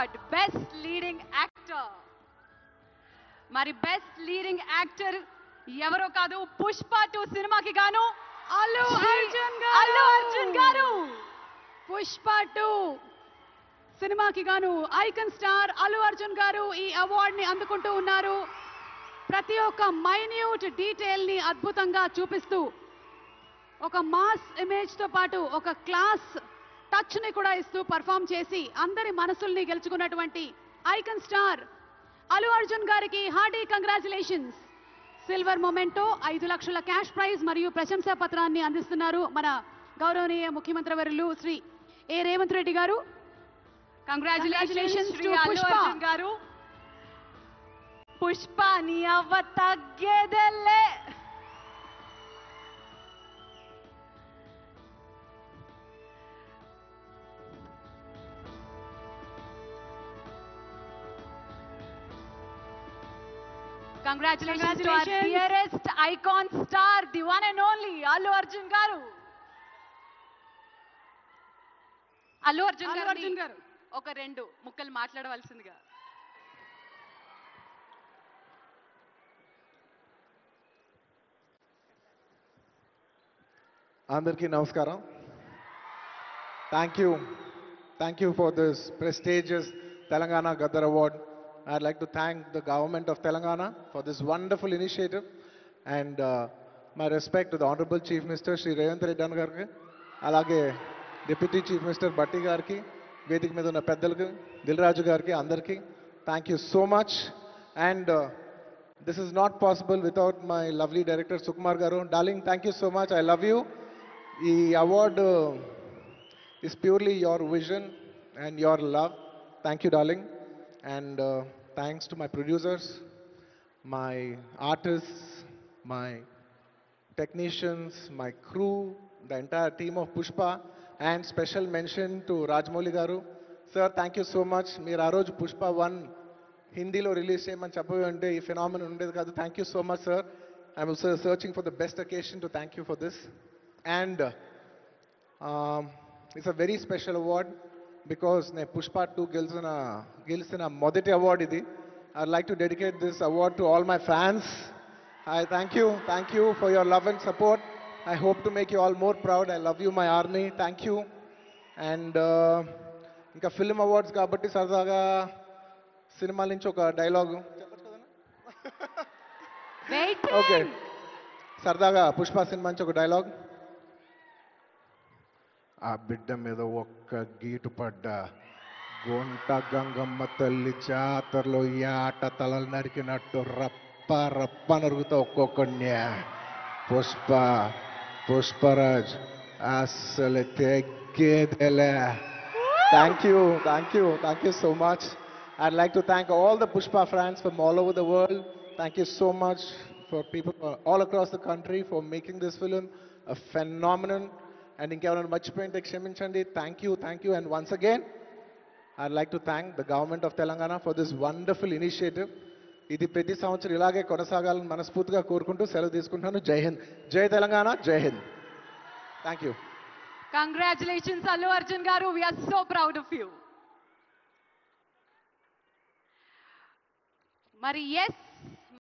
award, Best Leading Actor. మరి best leading actor ఎవరో కాదు, పుష్ప 2 సినిమాకి గాను అల్లు అర్జున్ గారు. పుష్ప 2 సినిమాకి గాను ఐకాన్ స్టార్ అల్లు అర్జున్ గారు ఈ అవార్డ్ ని అందుకుంటూ ఉన్నారు. ప్రతి ఒక్క మైన్యూట్ డీటెయిల్ ని అద్భుతంగా చూపిస్తూ ఒక మాస్ ఇమేజ్ తో పాటు ఒక క్లాస్ టచ్ ని కూడా ఇస్తూ పర్ఫామ్ చేసి అందరి మనసుల్ని గెలుచుకున్నటువంటి ఐకాన్ స్టార్ అల్లు అర్జున్ గారికి హార్డీ కంగ్రాచులేషన్స్. సిల్వర్ మొమెంటో 5 లక్షల క్యాష్ ప్రైజ్ మరియు ప్రశంసా పత్రాన్ని అందిస్తున్నారు మన గౌరవనీయ ముఖ్యమంత్రి వర్యులు శ్రీ ఏ రేవంత్ రెడ్డి గారు. కంగ్రాచులేషన్స్ టు అల్లు అర్జున్ గారు. పుష్ప నీ అవ్వ తగ్గేదెల్లే. Congratulations to our dearest icon star, the one and only Allu Arjun garu. Allu Arjun garu oka rendu mukkalu maatladavaల్సిందిగా. Andarki namaskaram. Thank you for this prestigious Telangana Gaddar Award. I'd like to thank the government of Telangana for this wonderful initiative, and my respect to the Honorable Chief Minister Shri Revanth Reddy Gariki, alage Deputy Chief Minister Batti Gariki, Vedik మీద ఉన్న పెద్దలకు, దిల్రాజు గారికి, అందరికీ thank you so much. And this is not possible without my lovely director Sukumar garu. Darling, thank you so much. I love you. ఈ award is purely your vision and your love. Thank you, darling. And thanks to my producers, my artists, my technicians, my crew, the entire team of Pushpa, and special mention to Rajamouli garu. Sir, thank you so much. Meer aa roju Pushpa 1 Hindilo release cheyamani cheppavante ee phenomenon undedi kaadu. Thank you so much, sir. I'm also searching for the best occasion to thank you for this. And it's a very special award because ne Pushpa 2 గెలిచిన మొదటి award ఇది. I'd like to dedicate this award to all my fans. I thank you for your love and support. I hope to make you all more proud. I love you, my army. Thank you. And ఇంకా film awards కాబట్టి సరదాగా సినిమాల నుంచి ఒక dialogue okay, సరదాగా Pushpa cinema నుంచి ఒక dialogue. ఆ బిడ్డ మీద ఒక్క గీటు పడ్డా గుంట గంగమ్మ తల్లి జాతరలో ఈ ఆట తలలు నరికినట్టు రప్ప రప్ప నరుగుతా ఒక్కొక్కడిని. పుష్పరాజ్ అసలు తెగ్గేదేలే. Thank you so much. I'd like to thank all the Pushpa fans from all over the world. Thank you so much for people all across the country for making this film a phenomenon. And ఇంకెవరైనా మర్చిపోయింటే క్షమించండి. Thank you. And once again, I'd like to thank the government of Telangana for this wonderful initiative. ఇది ప్రతి సంవత్సరం ఇలాగే కొనసాగాలని మనస్ఫూర్తిగా కోరుకుంటూ సెలవు తీసుకుంటున్నాను. జై హింద్, జై తెలంగాణ, జై Hind. Thank you. Congratulations, Allu Arjun garu. We are so proud of you. మరి yes,